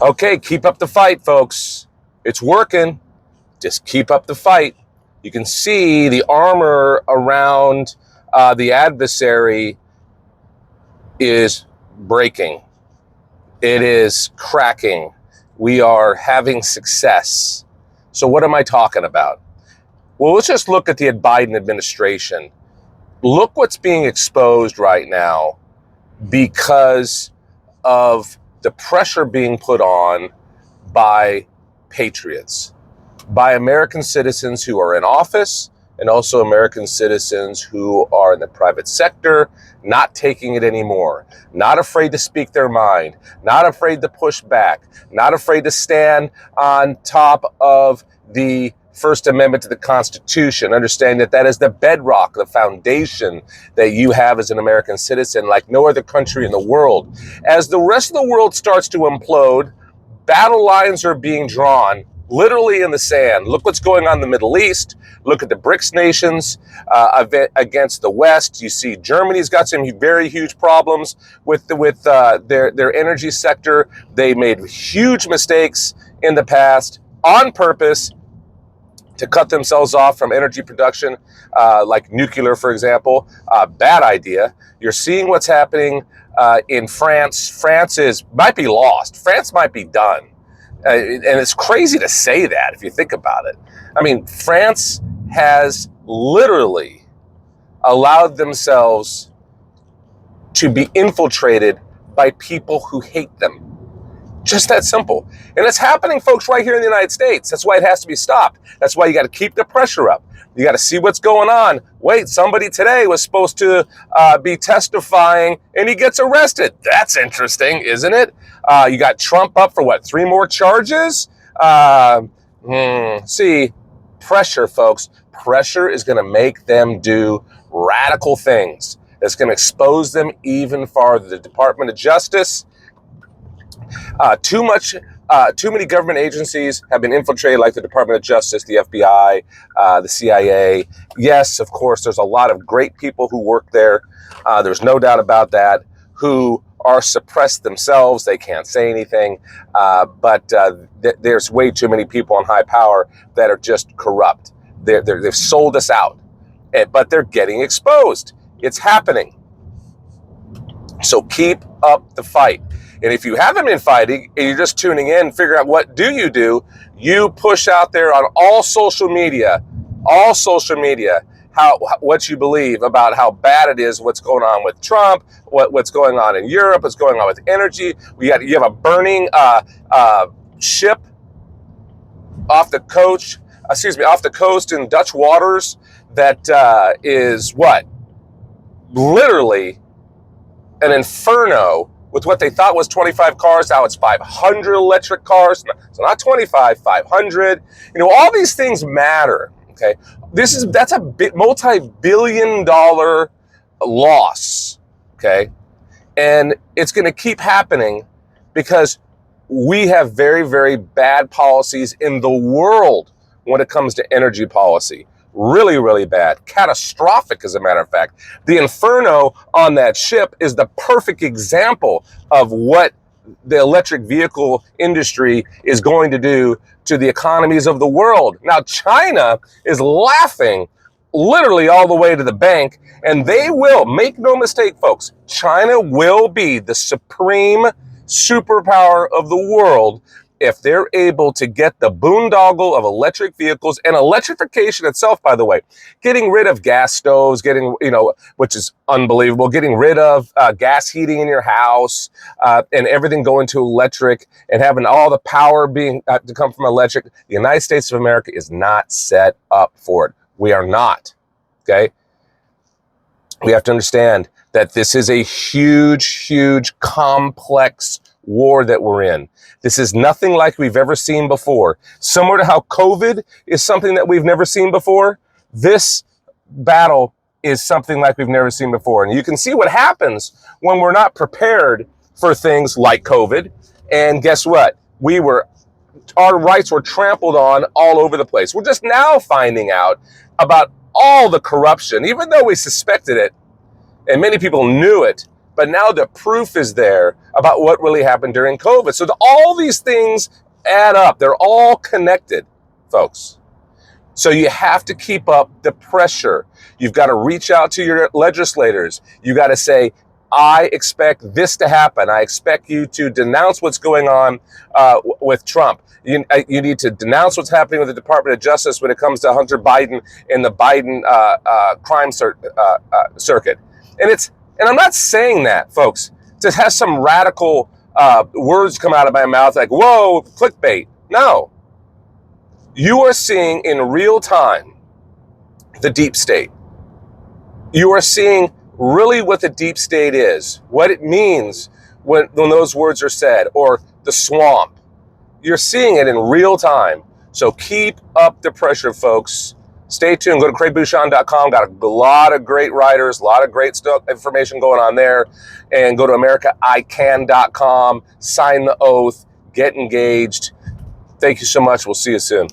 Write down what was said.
Okay, keep up the fight, folks. It's working. Just keep up the fight. You can see the armor around the adversary is breaking. It is cracking. We are having success. So what am I talking about? Well, let's just look at the Biden administration. Look what's being exposed right now because of the pressure being put on by patriots, by American citizens who are in office, and also American citizens who are in the private sector, not taking it anymore, not afraid to speak their mind, not afraid to push back, not afraid to stand on top of the First Amendment to the Constitution, understanding that that is the bedrock, the foundation that you have as an American citizen, like no other country in the world. As the rest of the world starts to implode, battle lines are being drawn literally in the sand. Look what's going on in the Middle East. Look at the BRICS nations against the West. You see Germany's got some very huge problems with their energy sector. They made huge mistakes in the past on purpose to cut themselves off from energy production, like nuclear, for example. Bad idea. You're seeing what's happening in France. France might be lost. France might be done. And it's crazy to say that if you think about it. I mean, France has literally allowed themselves to be infiltrated by people who hate them. Just that simple. And it's happening, folks, right here in the United States. That's why it has to be stopped. That's why you got to keep the pressure up. You got to see what's going on. Wait, somebody today was supposed to be testifying and he gets arrested. That's interesting, isn't it? You got Trump up for what, 3 more charges? See, pressure, folks. Pressure is going to make them do radical things. It's going to expose them even farther. The Department of Justice, too many government agencies have been infiltrated, like the Department of Justice, the FBI, the CIA. Yes, of course, there's a lot of great people who work there. There's no doubt about that, who are suppressed themselves. They can't say anything. But there's way too many people in high power that are just corrupt. They've sold us out, but they're getting exposed. It's happening. So keep up the fight. And if you haven't been fighting and you're just tuning in, figure out what do, you push out there on all social media, what you believe about how bad it is, what's going on with Trump, what's going on in Europe, what's going on with energy. You have a burning ship off the coast in Dutch waters that is what? Literally an inferno. With what they thought was 25 cars, now it's 500 electric cars. So not 25, 500. All these things matter. Okay, that's a multi-billion-dollar loss. Okay, and it's going to keep happening because we have very, very bad policies in the world when it comes to energy policy. Really, really bad. Catastrophic, as a matter of fact. The inferno on that ship is the perfect example of what the electric vehicle industry is going to do to the economies of the world. Now, China is laughing literally all the way to the bank, and they will, make no mistake, folks, China will be the supreme superpower of the world if they're able to get the boondoggle of electric vehicles and electrification itself, by the way, getting rid of gas stoves, which is unbelievable, getting rid of gas heating in your house and everything going to electric and having all the power being to come from electric. The United States of America is not set up for it. We are not. Okay. We have to understand that this is a huge, huge, complex war that we're in. This is nothing like we've ever seen before. Similar to how COVID is something that we've never seen before, this battle is something like we've never seen before. And you can see what happens when we're not prepared for things like COVID. And guess what? Our rights were trampled on all over the place. We're just now finding out about all the corruption, even though we suspected it, and many people knew it. but now the proof is there about what really happened during COVID. So all these things add up. They're all connected, folks. So you have to keep up the pressure. You've got to reach out to your legislators. You got to say, I expect this to happen. I expect you to denounce what's going on with Trump. You need to denounce what's happening with the Department of Justice when it comes to Hunter Biden and the Biden crime circuit. And I'm not saying that, folks, to have some radical words come out of my mouth like, whoa, clickbait. No. You are seeing in real time the deep state. You are seeing really what the deep state is, what it means when those words are said, or the swamp. You're seeing it in real time. So keep up the pressure, folks. Stay tuned. Go to CraigBouchon.com. Got a lot of great writers, a lot of great stuff, information going on there. And go to AmericaICan.com. Sign the oath. Get engaged. Thank you so much. We'll see you soon.